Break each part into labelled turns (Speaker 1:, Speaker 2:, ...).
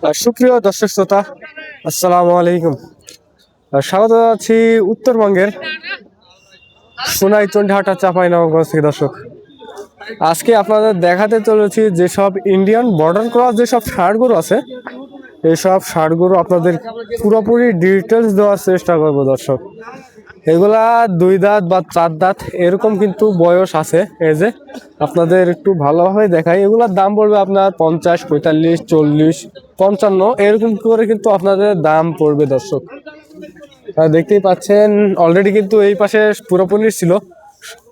Speaker 1: সুপ্রিয় দর্শক শ্রোতা, আসসালামু আলাইকুম। স্বাগত জানাচ্ছি উত্তরবঙ্গের সোনাইচন্ডীহাটা চাঁপাইনবাবগঞ্জ থেকে। দর্শক, আজকে আপনাদের দেখাতে চলেছি যেসব ইন্ডিয়ান বর্ডার ক্রস যেসব ষাঁড় আছে, এইসব ষাঁড় আপনাদের পুরোপুরি ডিটেলস দেওয়ার চেষ্টা করব। দর্শক, এগুলা 2 দাঁত বা 4 দাঁত এরকম কিন্তু বয়স আছে। এই যে আপনাদের একটু ভালোভাবে দেখাই, এগুলার দাম পড়বে আপনার 50, 45, 40, 55 এরকম করে কিন্তু আপনাদের দাম পড়বে। দর্শক, দেখতেই পাচ্ছেন অলরেডি কিন্তু এই পাশে পুরোপুরি ছিল,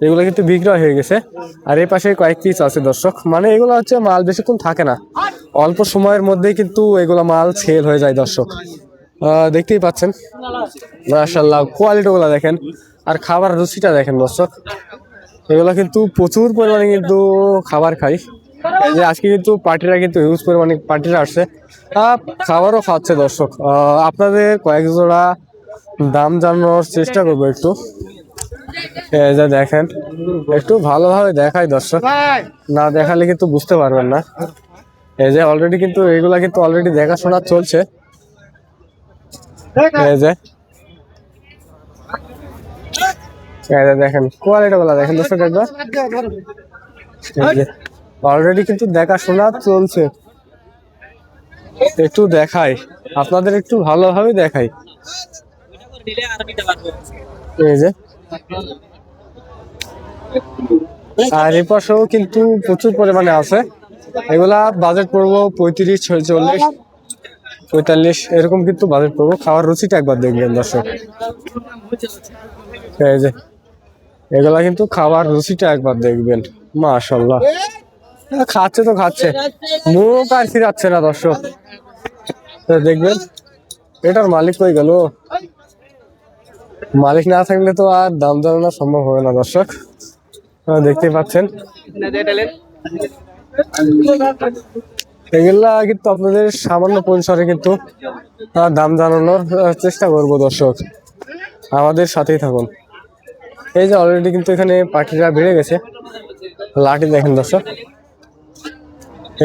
Speaker 1: এগুলো কিন্তু বিক্রয় হয়ে গেছে। আর এই পাশে কয়েক পিস আছে। দর্শক, মানে এগুলো হচ্ছে মাল বেশিক্ষণ থাকে না, অল্প সময়ের মধ্যেই কিন্তু এগুলো মাল সেল হয়ে যায়। দর্শক, দেখতেই পাচ্ছেন মাশাআল্লাহ কোয়ালিটিগুলো দেখেন, আর খাবার রুচিটা দেখেন। দর্শক, এগুলো কিন্তু প্রচুর পরিমাণে কিন্তু খাবার খাই। এই যে আজকে কিন্তু পার্টিরা কিন্তু হিউজ পরিমাণে পার্টিরা আসছে, খাবারও খাচ্ছে। দর্শক, আপনাদের কয়েক জোড়া দাম জানানোর চেষ্টা করবো একটু। এই যে দেখেন, একটু ভালোভাবে দেখাই। দর্শক, না দেখালে কিন্তু বুঝতে পারবেন না। এই যে অলরেডি কিন্তু এগুলা কিন্তু অলরেডি দেখাশোনা চলছে। এই যে দেখেন কোয়ালিটি গুলা দেখেন। দর্শক, একবার অলরেডি কিন্তু দেখাশোনা চলছে। একটু দেখাই আপনাদের, একটু ভালোভাবে দেখাই। এই যে আর এই পাশেও কিন্তু প্রচুর পরিমাণে আছে। এগুলা বাজেট পড়বো 35, 46, 45 এরকম কিন্তু বাজেট পড়বো। খাওয়ার রুচিটা একবার দেখবেন। দর্শক, এই যে এগুলা কিন্তু খাবার রুচিটা একবার দেখবেন। মাশাআল্লাহ, খাচ্ছে তো খাচ্ছে, মুখ আর ফিরাচ্ছে না। দর্শক, দেখবেন এটার মালিক কই গেল? মালিক না থাকলে তো আর দাম জানানো সম্ভব হবে না। দর্শক, দেখতে পাচ্ছেন এগুলা কিন্তু আপনাদের সামান্য পরিসরে কিন্তু দাম জানানোর চেষ্টা করব। দর্শক, আমাদের সাথেই থাকুন। এই যে অলরেডি কিন্তু এখানে পার্টিরা বেড়ে গেছে, লাঠি দেখেন। দর্শক,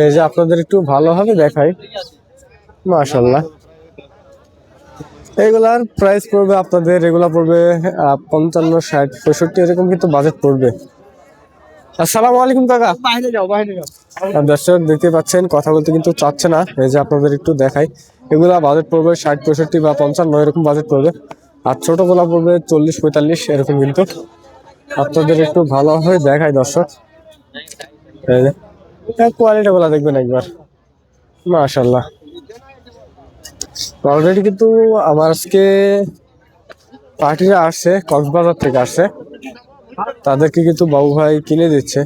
Speaker 1: এই যে আপনাদের একটু ভালোভাবে দেখাই। মাশাআল্লাহ, এগুলার প্রাইস পড়বে আপনাদের, এগুলা পড়বে 55, 60, 65 এরকম কিন্তু বাজেট পড়বে। আসসালামু আলাইকুম কাকা। দর্শক, দেখতে পাচ্ছেন কথা বলতে কিন্তু চাচ্ছে না। এই যে আপনাদের একটু দেখাই, এগুলা বাজেট পড়বে 60, 65 বা 55 এরকম বাজেট পড়বে। আর ছোটগুলা পড়বে 40, 45 এরকম কিন্তু আপনাদের একটু ভালোভাবে দেখাই। দর্শক, এই যে কোয়ালিটি গুলা দেখবেন একবার। মাশাআল্লাহ, অলরেডি কিন্তু আমার আজকে পার্টিরা আসছে, কক্সবাজার থেকে আসছে, তাদেরকে কিন্তু বাবু ভাই কিনে দিচ্ছে।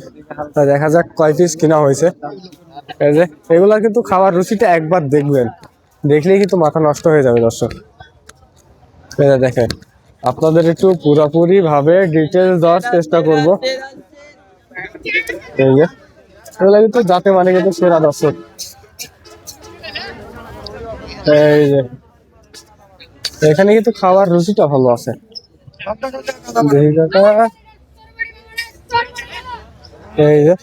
Speaker 1: তা দেখা যাক কয় পিস কিনা হয়েছে। এই যে এগুলা কিন্তু খাওয়ার রুচিটা একবার দেখবেন, দেখলেই কিন্তু মাথা নষ্ট হয়ে যাবে। দর্শক, এটা দেখেন, আপনাদের একটু পুরোপুরি ভাবে ডিটেলস দেওয়ার চেষ্টা করব। এই যে এগুলা কিন্তু যাতে মানে কিন্তু সেরা। দর্শক, এই যে এখানে কিন্তু খাওয়ার রুচিটা ভালো আছে। এই যে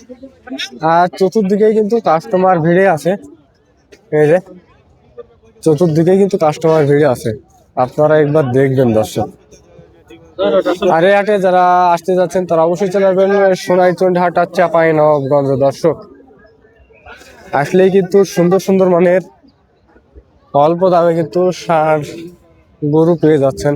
Speaker 1: আর চতুর্দিকে কিন্তু কাস্টমার ভিড়ে আছে। এই যে চতুর্দিকে কিন্তু কাস্টমার ভিড়ে আছে, আপনারা একবার দেখবেন। দর্শক, আর এই হাটে যারা আসতে যাচ্ছেন তারা অবশ্যই চলে যাবেন সোনাইচন্ডীহাটা চাঁপাইনবাবগঞ্জ। দর্শক, আসলেই কিন্তু সুন্দর সুন্দর মানের অল্প দামে কিন্তু ষাঁড় গরু পেয়ে যাচ্ছেন।